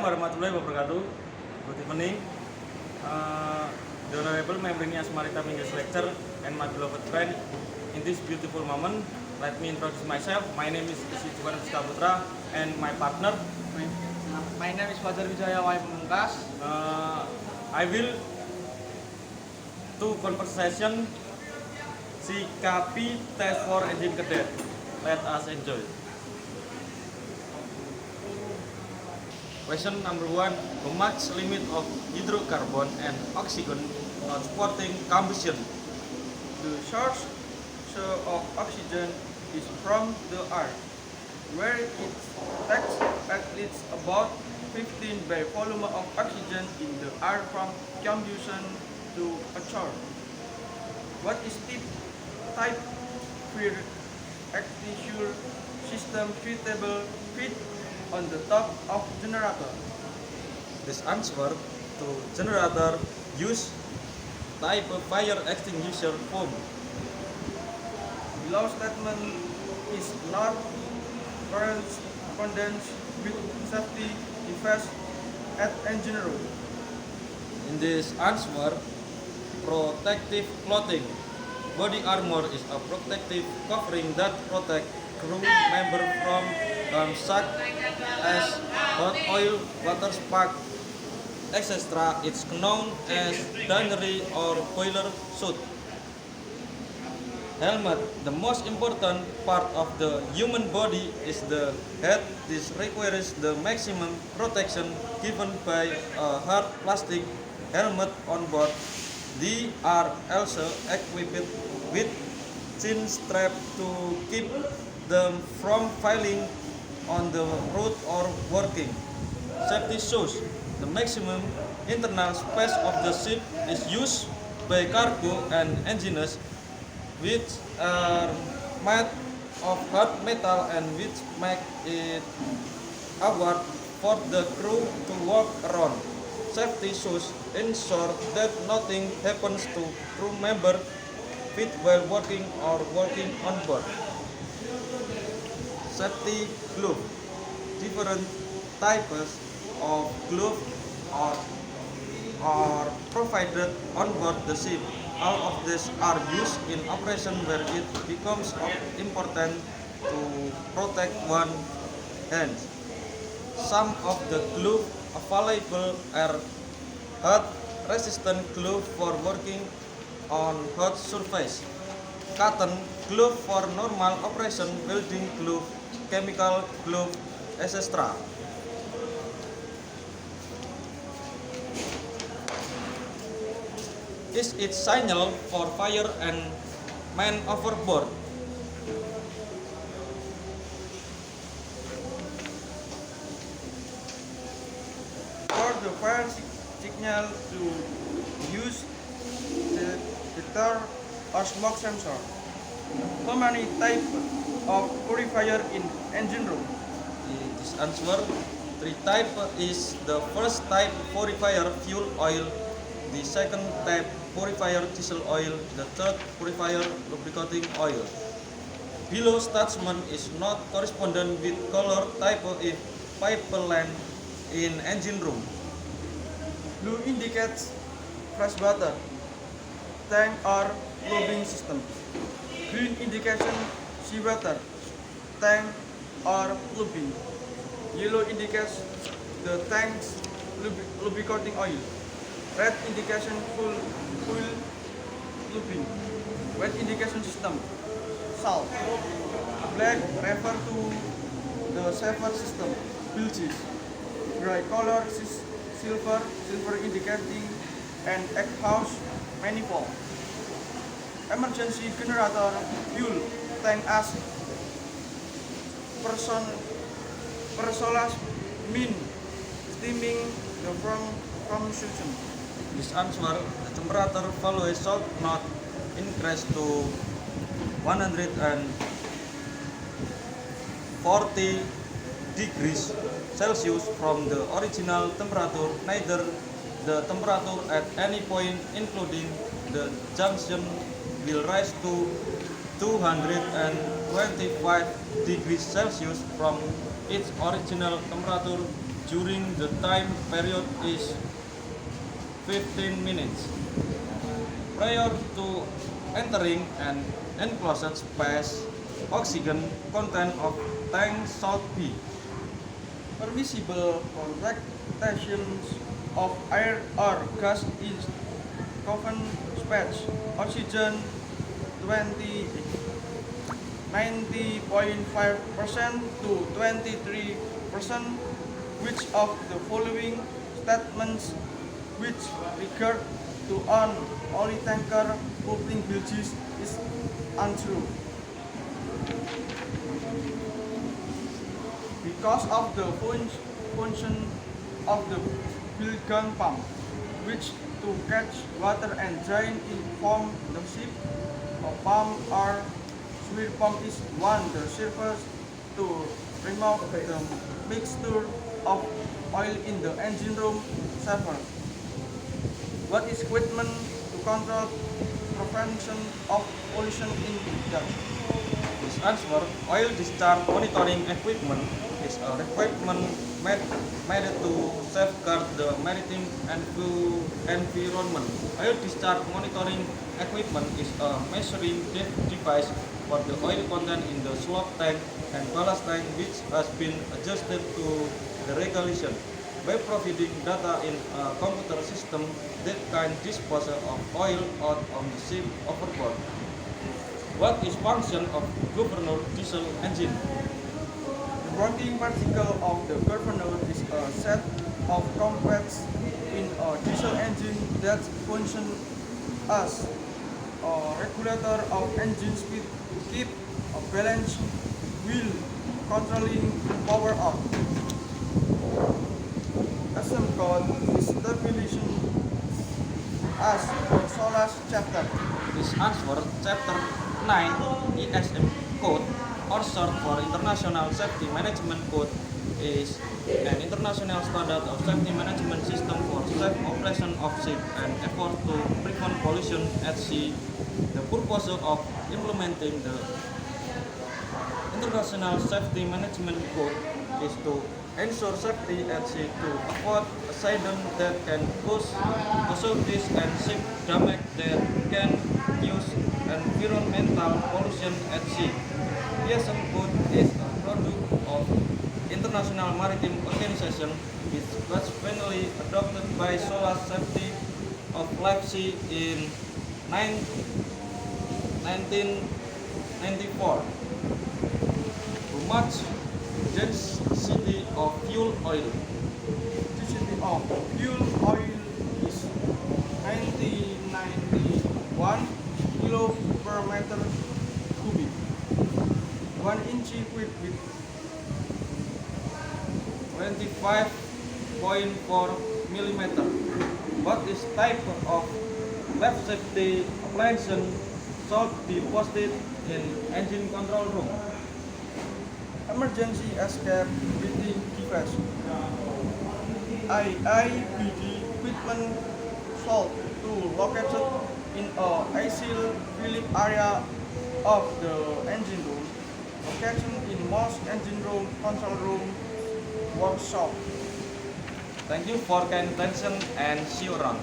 Assalamualaikum warahmatullahi wabarakatuh. Good evening. The Honorable membering as Maritime English Lecture and my beloved friend, in this beautiful moment, let me introduce myself. My name is Isujuan Putra and my partner. My name is Fajar Wijaya Y. Pamungkas. I will to conversation CKP test for engine cadet. Let us enjoy. Question number 1. The max limit of hydrocarbon and oxygen not supporting combustion. The source of oxygen is from the earth, where it takes at least about 15 by volume of oxygen in the air from combustion to a source. What is the type for actual system suitable fit on the top of generator? This answer to generator use type fire extinguisher foam. Below statement is not correspondence with safety device at engine room. In this answer, protective clothing. Body armor is a protective covering that protect crew member from harm such as hot oil, water spark, etc. It's known as dunnery or boiler suit. Helmet. The most important part of the human body is the head. This requires the maximum protection given by a hard plastic helmet on board. They are also equipped with chin strap to keep them from falling on the road or working. Safety shoes. The maximum internal space of the ship is used by cargo and engineers, which are made of hard metal and which make it hard for the crew to walk around. Safety shoes ensure that nothing happens to crew member fit while working or walking on board. Safety glove. Different types of glove are provided on board the ship. All of these are used in operation where it becomes important to protect one's hands. Some of the gloves available are hot resistant glove for working on hot surface, cotton glove for normal operation, welding glove, chemical glove, etc. Is it signal for fire and man overboard? For the fire signal to use the detector or smoke sensor. How many types of purifier in engine room? This answer, 3 type is the first type purifier fuel oil, the second type purifier diesel oil, the third purifier lubricating oil. Below statement is not correspondent with color type if pipeline in engine room. Blue indicates fresh water, tank or lubing system. Green indication seawater, tank or lubing. Yellow indicates the tank's lubricating oil. Red indication full lubing. White indication system, salt. Black refer to the safer system, bilges. Gray color silver indicating an exhaust manifold. Emergency generator fuel tank as persolas mean steaming the from combustion. This answer, the temperature value should not increase to 140 degrees Celsius from the original temperature, neither the temperature at any point including the junction will rise to 225 degrees Celsius from its original temperature during the time period is 15 minutes. Prior to entering an enclosed space, oxygen content of tank should be Permissible contractions of air or gas is common space. Oxygen 20 90.5% to 23%. Which of the following statements with regard to an oil tanker putting bilges is untrue? Because of the function of the bilge pump, which to catch water and drain it from the ship, a pump or smear pump is one that serves to remove the mixture of oil in the engine room server. What is equipment to control prevention of pollution in that? This answer, oil discharge monitoring equipment is a equipment made to safeguard the maritime environment. Oil discharge monitoring equipment is a measuring device for the oil content in the slop tank and ballast tank, which has been adjusted to the regulation by providing data in a computer system that can dispose of oil out on the ship overboard. What is function of governor diesel engine? The working particle of the governor is a set of components in a diesel engine that function as a regulator of engine speed to keep a balance while controlling power out. SM code is definition as the SOLAS chapter. This answer, chapter 9 ESM code, or short for International Safety Management Code, is an international standard of safety management system for safe operation of ship and effort to prevent pollution at sea. The purpose of implementing the International Safety Management Code is to ensure safety at sea to avoid accidents that can cause casualties and ship damage that can cause environmental pollution at sea. ESM code is a product of International Maritime Organization, which was finally adopted by SOLAS Safety of Life Sea in 1994. How much density of fuel oil? Density of fuel oil is 1991 kilo per meter cubic. 1 inch equipped with 25.4 millimeter. What is type of life safety appliance should be posted in engine control room? emergency escape breathing device. IIBD equipment sold to located in a ICL filling area of the engine room, location in most engine room, control room, workshop. Thank you for kind attention and see you around.